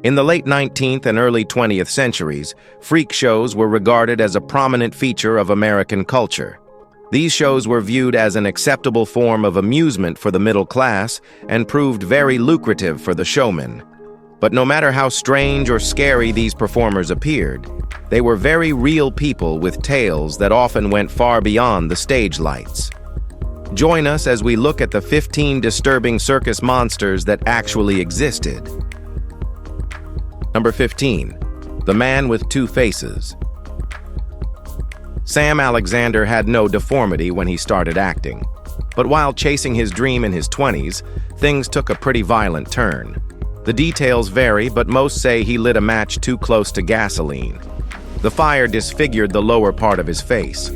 In the late 19th and early 20th centuries, freak shows were regarded as a prominent feature of American culture. These shows were viewed as an acceptable form of amusement for the middle class and proved very lucrative for the showmen. But no matter how strange or scary these performers appeared, they were very real people with tales that often went far beyond the stage lights. Join us as we look at the 15 disturbing circus monsters that actually existed. Number 15. The Man with Two Faces. Sam Alexander had no deformity when he started acting, but while chasing his dream in his 20s, things took a pretty violent turn. The details vary, but most say he lit a match too close to gasoline. The fire disfigured the lower part of his face.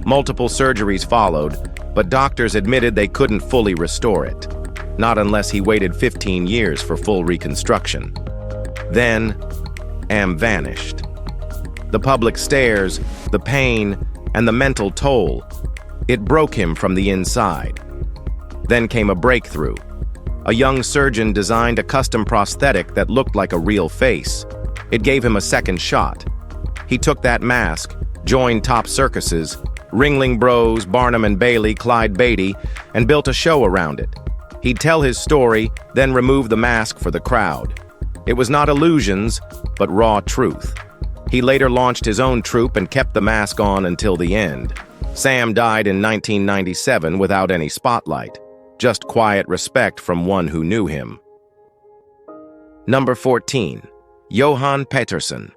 Multiple surgeries followed, but doctors admitted they couldn't fully restore it, not unless he waited 15 years for full reconstruction. Then, Am vanished. The public stares, the pain, and the mental toll. It broke him from the inside. Then came a breakthrough. A young surgeon designed a custom prosthetic that looked like a real face. It gave him a second shot. He took that mask, joined top circuses, Ringling Bros, Barnum and Bailey, Clyde Beatty, and built a show around it. He'd tell his story, then remove the mask for the crowd. It was not illusions, but raw truth. He later launched his own troupe and kept the mask on until the end. Sam died in 1997 without any spotlight, just quiet respect from one who knew him. Number 14. Johan Peterson.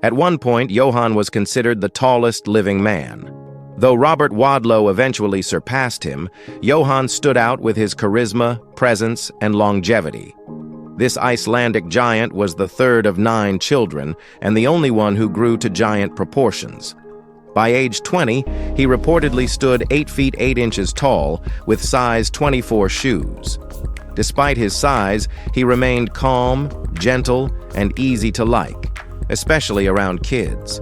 At one point, Johan was considered the tallest living man. Though Robert Wadlow eventually surpassed him, Johan stood out with his charisma, presence, and longevity. This Icelandic giant was the third of 9 children and the only one who grew to giant proportions. By age 20, he reportedly stood 8 feet 8 inches tall with size 24 shoes. Despite his size, he remained calm, gentle, and easy to like, especially around kids.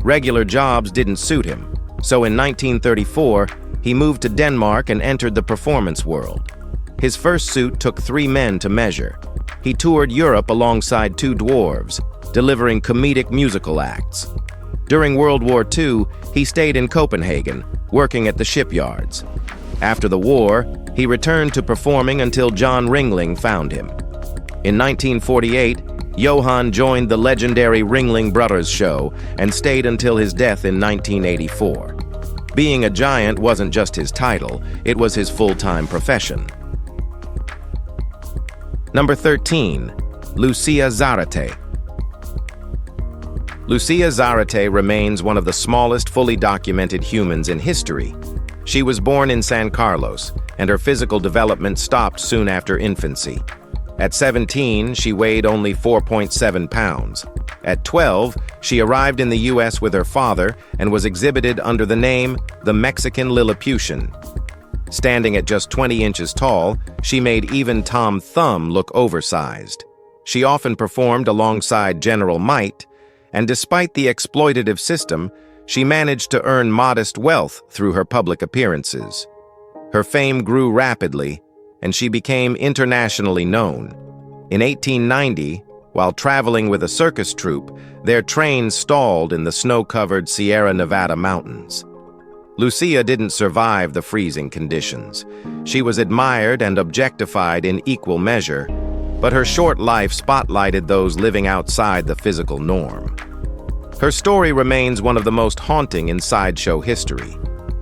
Regular jobs didn't suit him, so in 1934, he moved to Denmark and entered the performance world. His first suit took 3 men to measure. He toured Europe alongside 2 dwarves, delivering comedic musical acts. During World War II, he stayed in Copenhagen, working at the shipyards. After the war, he returned to performing until John Ringling found him. In 1948, Johan joined the legendary Ringling Brothers show and stayed until his death in 1984. Being a giant wasn't just his title, it was his full-time profession. Number 13. Lucia Zarate. Lucia Zarate remains one of the smallest fully documented humans in history. She was born in San Carlos, and her physical development stopped soon after infancy. At 17, she weighed only 4.7 pounds. At 12, she arrived in the U.S. with her father and was exhibited under the name the Mexican Lilliputian. Standing at just 20 inches tall, she made even Tom Thumb look oversized. She often performed alongside General Might, and despite the exploitative system, she managed to earn modest wealth through her public appearances. Her fame grew rapidly, and she became internationally known. In 1890, while traveling with a circus troupe, their train stalled in the snow-covered Sierra Nevada mountains. Lucia didn't survive the freezing conditions. She was admired and objectified in equal measure, but her short life spotlighted those living outside the physical norm. Her story remains one of the most haunting in sideshow history,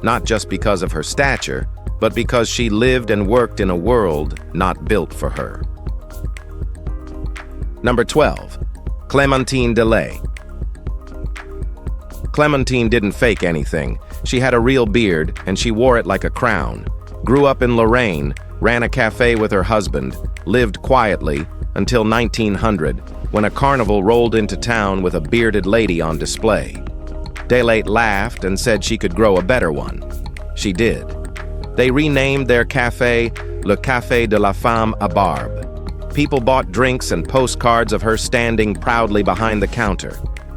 not just because of her stature, but because she lived and worked in a world not built for her. Number 12. Clementine Delay. Clementine didn't fake anything. She had a real beard, and she wore it like a crown. Grew up in Lorraine, ran a cafe with her husband, lived quietly until 1900, when a carnival rolled into town with a bearded lady on display. Delay laughed and said she could grow a better one. She did. They renamed their cafe Le Café de la Femme à Barbe. People bought drinks and postcards of her standing proudly behind the counter.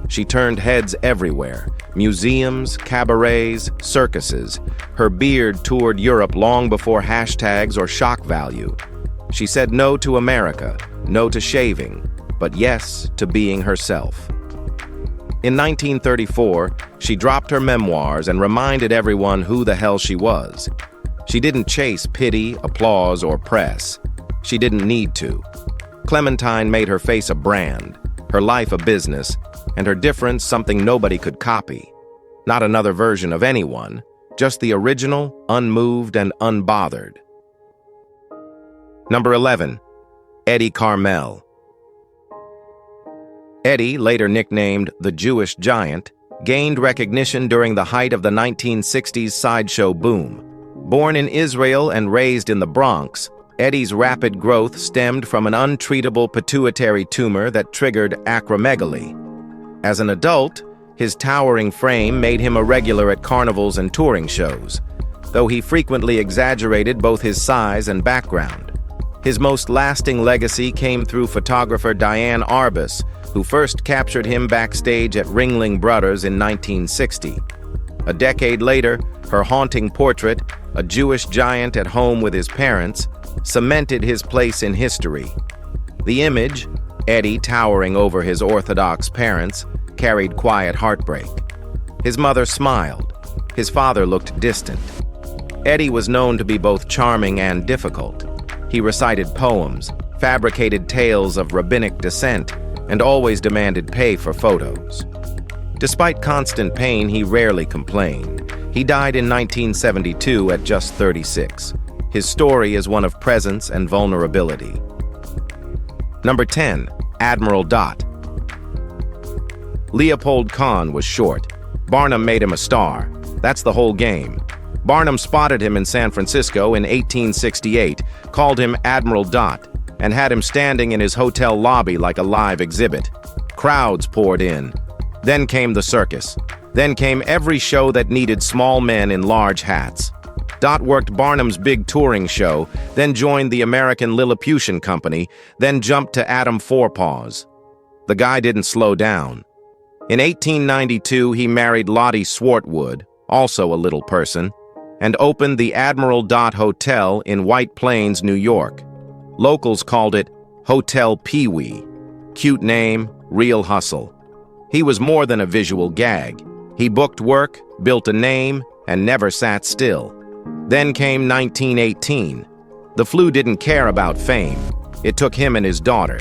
She turned heads everywhere, museums, cabarets, circuses. Her beard toured Europe long before hashtags or shock value. She said no to America, no to shaving, but yes to being herself. In 1934, she dropped her memoirs and reminded everyone who the hell she was. She didn't chase pity, applause, or press. She didn't need to. Clementine made her face a brand, her life a business, and her difference something nobody could copy. Not another version of anyone, just the original, unmoved, and unbothered. Number 11. Eddie Carmel. Eddie, later nicknamed the Jewish Giant, gained recognition during the height of the 1960s sideshow boom. Born in Israel and raised in the Bronx, Eddie's rapid growth stemmed from an untreatable pituitary tumor that triggered acromegaly. As an adult, his towering frame made him a regular at carnivals and touring shows, though he frequently exaggerated both his size and background. His most lasting legacy came through photographer Rbass, who first captured him backstage at Ringling Brothers in 1960. A decade later, her haunting portrait, a Jewish giant at home with his parents, cemented his place in history. The image, Eddie towering over his Orthodox parents, carried quiet heartbreak. His mother smiled. His father looked distant. Eddie was known to be both charming and difficult. He recited poems, fabricated tales of rabbinic descent, and always demanded pay for photos. Despite constant pain, he rarely complained. He died in 1972 at just 36. His story is one of presence and vulnerability. Number 10. Admiral Dot. Leopold Kahn was short. Barnum made him a star. That's the whole game. Barnum spotted him in San Francisco in 1868, called him Admiral Dot, and had him standing in his hotel lobby like a live exhibit. Crowds poured in. Then came the circus. Then came every show that needed small men in large hats. Dot worked Barnum's big touring show, then joined the American Lilliputian Company, then jumped to Adam Forepaws. The guy didn't slow down. In 1892, he married Lottie Swartwood, also a little person, and opened the Admiral Dot Hotel in White Plains, New York. Locals called it Hotel Peewee. Cute name, real hustle. He was more than a visual gag. He booked work, built a name, and never sat still. Then came 1918. The flu didn't care about fame. It took him and his daughter.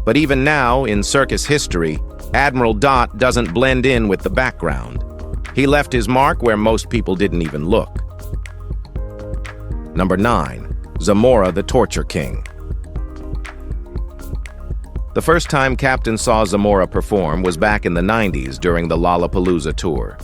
But even now, in circus history, Admiral Dot doesn't blend in with the background. He left his mark where most people didn't even look. Number 9. Zamora the Torture King. The first time Captain saw Zamora perform was back in the 90s during the Lollapalooza tour.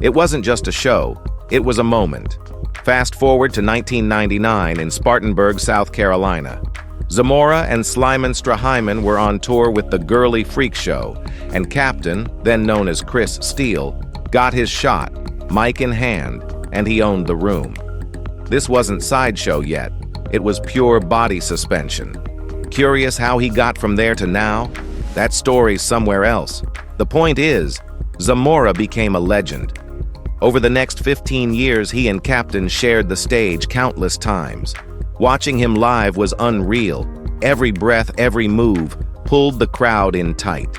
It wasn't just a show, it was a moment. Fast forward to 1999 in Spartanburg, South Carolina. Zamora and Slyman Strahyman were on tour with the Girly Freak Show, and Captain, then known as Chris Steele, got his shot, mic in hand, and he owned the room. This wasn't sideshow yet, it was pure body suspension. Curious how he got from there to now? That story's somewhere else. The point is, Zamora became a legend. Over the next 15 years, he and Captain shared the stage countless times. Watching him live was unreal. Every breath, every move pulled the crowd in tight.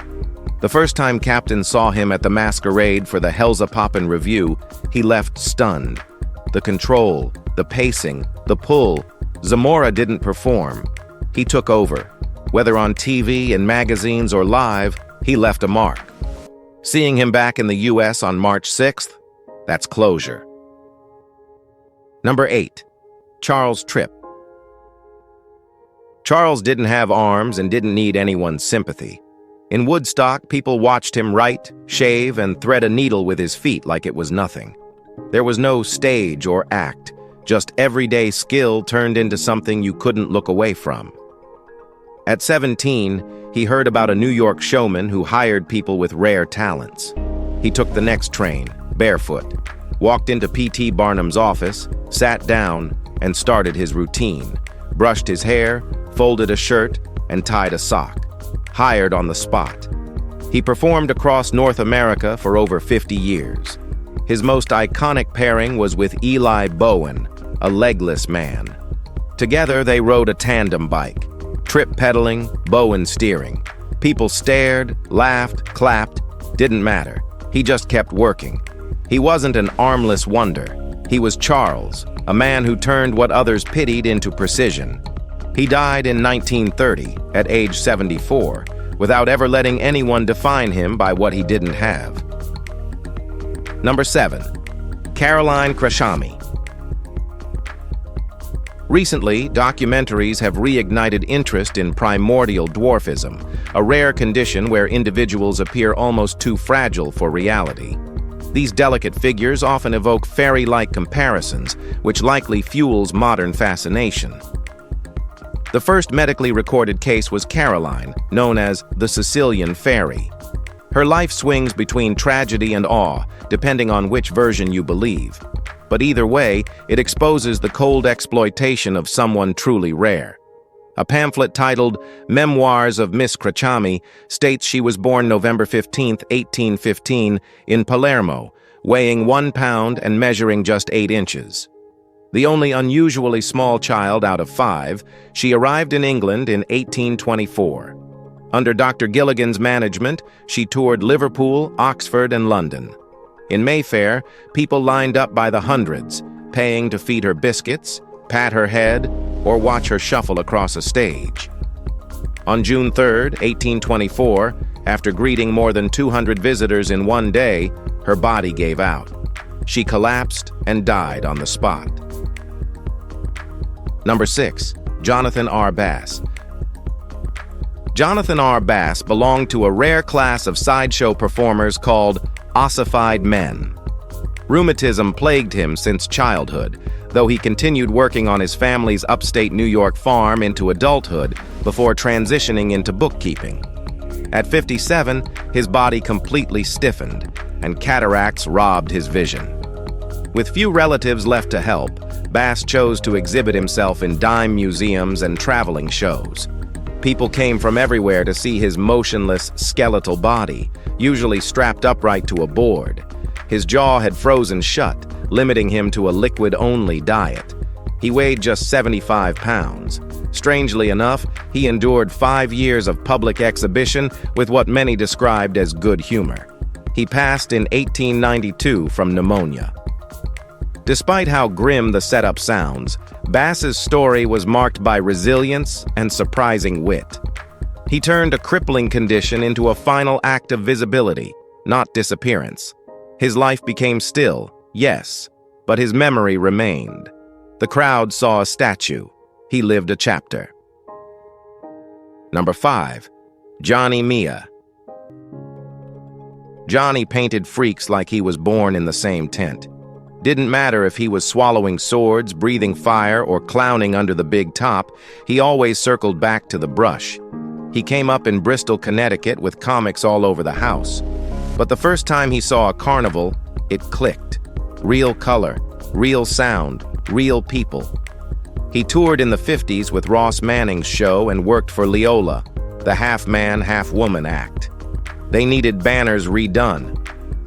The first time Captain saw him at the masquerade for the Hell's a Poppin' review, he left stunned. The control, the pacing, the pull. Zamora didn't perform. He took over. Whether on TV, in magazines, or live, he left a mark. Seeing him back in the US on March 6th, that's closure. Number 8. Charles Tripp. Charles didn't have arms and didn't need anyone's sympathy. In Woodstock, people watched him write, shave, and thread a needle with his feet like it was nothing. There was no stage or act, just everyday skill turned into something you couldn't look away from. At 17, he heard about a New York showman who hired people with rare talents. He took the next train, barefoot, walked into P.T. Barnum's office, sat down, and started his routine. Brushed his hair, folded a shirt, and tied a sock. Hired on the spot. He performed across North America for over 50 years. His most iconic pairing was with Eli Bowen, a legless man. Together, they rode a tandem bike. Trip pedaling, bow and steering. People stared, laughed, clapped. Didn't matter. He just kept working. He wasn't an armless wonder. He was Charles, a man who turned what others pitied into precision. He died in 1930, at age 74, without ever letting anyone define him by what he didn't have. Number 7. Caroline Kashami. Recently, documentaries have reignited interest in primordial dwarfism, a rare condition where individuals appear almost too fragile for reality. These delicate figures often evoke fairy-like comparisons, which likely fuels modern fascination. The first medically recorded case was Caroline, known as the Sicilian Fairy. Her life swings between tragedy and awe, depending on which version you believe. But either way, it exposes the cold exploitation of someone truly rare. A pamphlet titled Memoirs of Miss Kashami states she was born November 15, 1815, in Palermo, weighing 1 pound and measuring just 8 inches. The only unusually small child out of 5, she arrived in England in 1824. Under Dr. Gilligan's management, she toured Liverpool, Oxford, and London. In Mayfair, people lined up by the hundreds, paying to feed her biscuits, pat her head, or watch her shuffle across a stage. On June 3, 1824, after greeting more than 200 visitors in one day, her body gave out. She collapsed and died on the spot. Number 6. Jonathan Rbass. Jonathan Rbass belonged to a rare class of sideshow performers called ossified men. Rheumatism plagued him since childhood, though he continued working on his family's upstate New York farm into adulthood before transitioning into bookkeeping. At 57, his body completely stiffened, and cataracts robbed his vision. With few relatives left to help, Bass chose to exhibit himself in dime museums and traveling shows. People came from everywhere to see his motionless, skeletal body, usually strapped upright to a board. His jaw had frozen shut, limiting him to a liquid-only diet. He weighed just 75 pounds. Strangely enough, he endured 5 years of public exhibition with what many described as good humor. He passed in 1892 from pneumonia. Despite how grim the setup sounds, Bass's story was marked by resilience and surprising wit. He turned a crippling condition into a final act of visibility, not disappearance. His life became still, yes, but his memory remained. The crowd saw a statue. He lived a chapter. Number 5. Johnny Mia. Johnny painted freaks like he was born in the same tent. Didn't matter if he was swallowing swords, breathing fire, or clowning under the big top, he always circled back to the brush. He came up in Bristol, Connecticut with comics all over the house. But the first time he saw a carnival, it clicked. Real color, real sound, real people. He toured in the 50s with Ross Manning's show and worked for Leola, the half-man, half-woman act. They needed banners redone.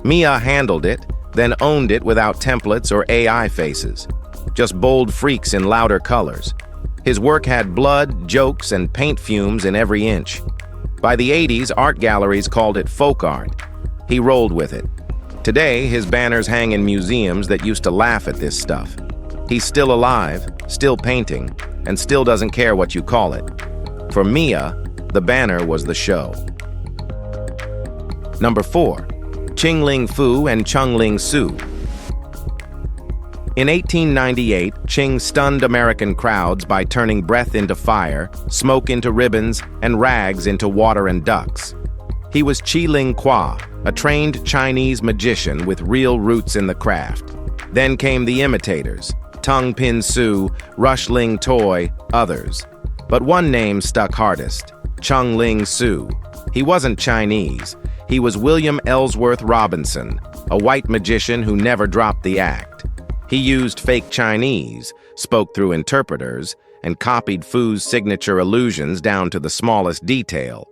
Mia handled it, then owned it without templates or AI faces. Just bold freaks in louder colors. His work had blood, jokes, and paint fumes in every inch. By the 80s, art galleries called it folk art. He rolled with it. Today, his banners hang in museums that used to laugh at this stuff. He's still alive, still painting, and still doesn't care what you call it. For Mia, the banner was the show. Number 4. Ching-Ling Foo and Chung-Ling Sue. In 1898, Ching stunned American crowds by turning breath into fire, smoke into ribbons, and rags into water and ducks. He was Chi-Ling Kwa, a trained Chinese magician with real roots in the craft. Then came the imitators, Tung Pin Sue, Rush Ling Toy, others. But one name stuck hardest, Chung-Ling Sue. He wasn't Chinese. He was William Ellsworth Robinson, a white magician who never dropped the act. He used fake Chinese, spoke through interpreters, and copied Foo's signature illusions down to the smallest detail.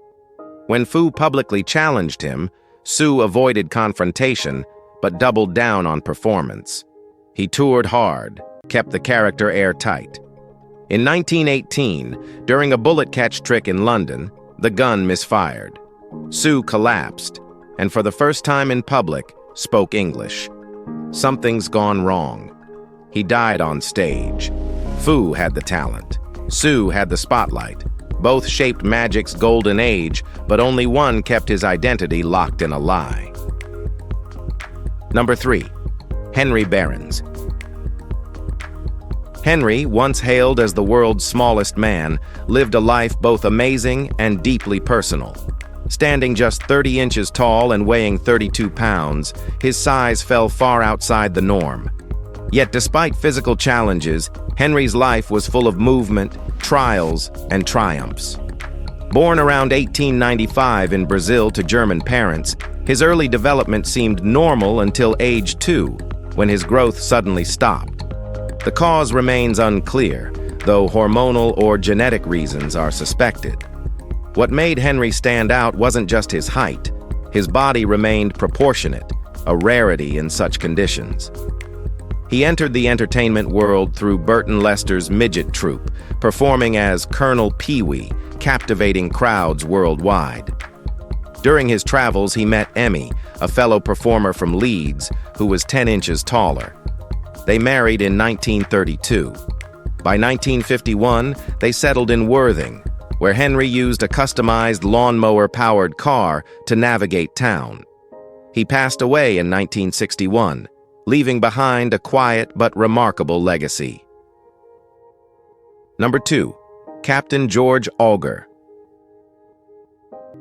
When Foo publicly challenged him, Sue avoided confrontation, but doubled down on performance. He toured hard, kept the character airtight. In 1918, during a bullet catch trick in London, the gun misfired. Sue collapsed, and for the first time in public, spoke English. Something's gone wrong. He died on stage. Foo had the talent. Sue had the spotlight. Both shaped magic's golden age, but only one kept his identity locked in a lie. Number 3. Henry Barrens. Henry, once hailed as the world's smallest man, lived a life both amazing and deeply personal. Standing just 30 inches tall and weighing 32 pounds, his size fell far outside the norm. Yet despite physical challenges, Henry's life was full of movement, trials, and triumphs. Born around 1895 in Brazil to German parents, his early development seemed normal until age 2, when his growth suddenly stopped. The cause remains unclear, though hormonal or genetic reasons are suspected. What made Henry stand out wasn't just his height. His body remained proportionate, a rarity in such conditions. He entered the entertainment world through Burton Lester's midget troupe, performing as Colonel Peewee, captivating crowds worldwide. During his travels, he met Emmy, a fellow performer from Leeds, who was 10 inches taller. They married in 1932. By 1951, they settled in Worthing, where Henry used a customized lawnmower-powered car to navigate town. He passed away in 1961, leaving behind a quiet but remarkable legacy. Number 2. Captain George Augur.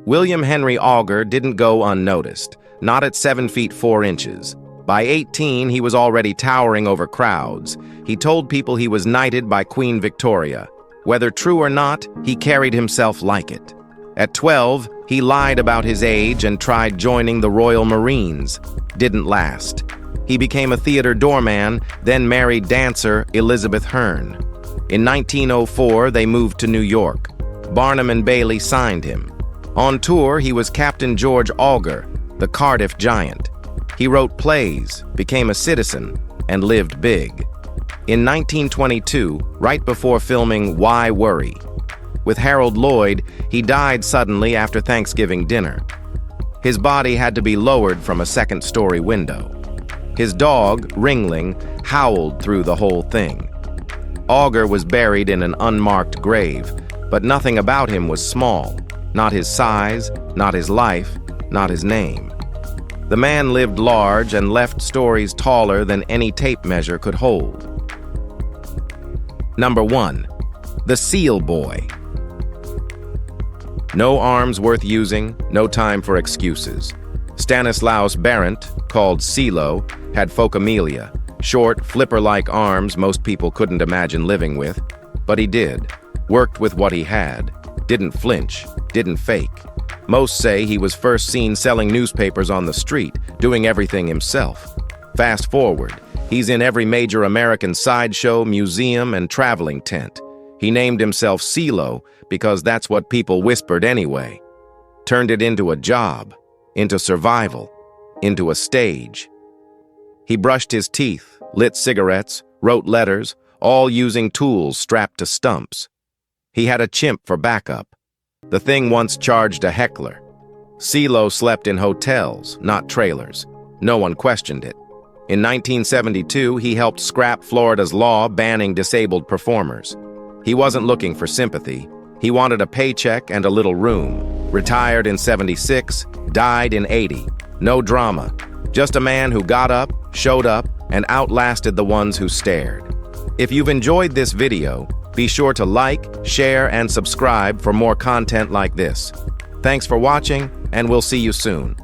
William Henry Augur didn't go unnoticed, not at 7 feet 4 inches. By 18, he was already towering over crowds. He told people he was knighted by Queen Victoria. Whether true or not, he carried himself like it. At 12, he lied about his age and tried joining the Royal Marines. Didn't last. He became a theater doorman, then married dancer Elizabeth Hearn. In 1904, they moved to New York. Barnum and Bailey signed him. On tour, he was Captain George Augur, the Cardiff giant. He wrote plays, became a citizen, and lived big. In 1922, right before filming Why Worry? With Harold Lloyd, he died suddenly after Thanksgiving dinner. His body had to be lowered from a second-story window. His dog, Ringling, howled through the whole thing. Augur was buried in an unmarked grave, but nothing about him was small. Not his size, not his life, not his name. The man lived large and left stories taller than any tape measure could hold. Number 1. The Seal Boy. No arms worth using, no time for excuses. Stanislaus Barren, called CeeLo, had phocomelia, short, flipper-like arms most people couldn't imagine living with. But he did. Worked with what he had. Didn't flinch. Didn't fake. Most say he was first seen selling newspapers on the street, doing everything himself. Fast forward, he's in every major American sideshow, museum, and traveling tent. He named himself CeeLo because that's what people whispered anyway. Turned it into a job, into survival, into a stage. He brushed his teeth, lit cigarettes, wrote letters, all using tools strapped to stumps. He had a chimp for backup. The thing once charged a heckler. CeeLo slept in hotels, not trailers. No one questioned it. In 1972, he helped scrap Florida's law banning disabled performers. He wasn't looking for sympathy. He wanted a paycheck and a little room. Retired in 76, died in 80. No drama. Just a man who got up, showed up, and outlasted the ones who stared. If you've enjoyed this video, be sure to like, share, and subscribe for more content like this. Thanks for watching, and we'll see you soon.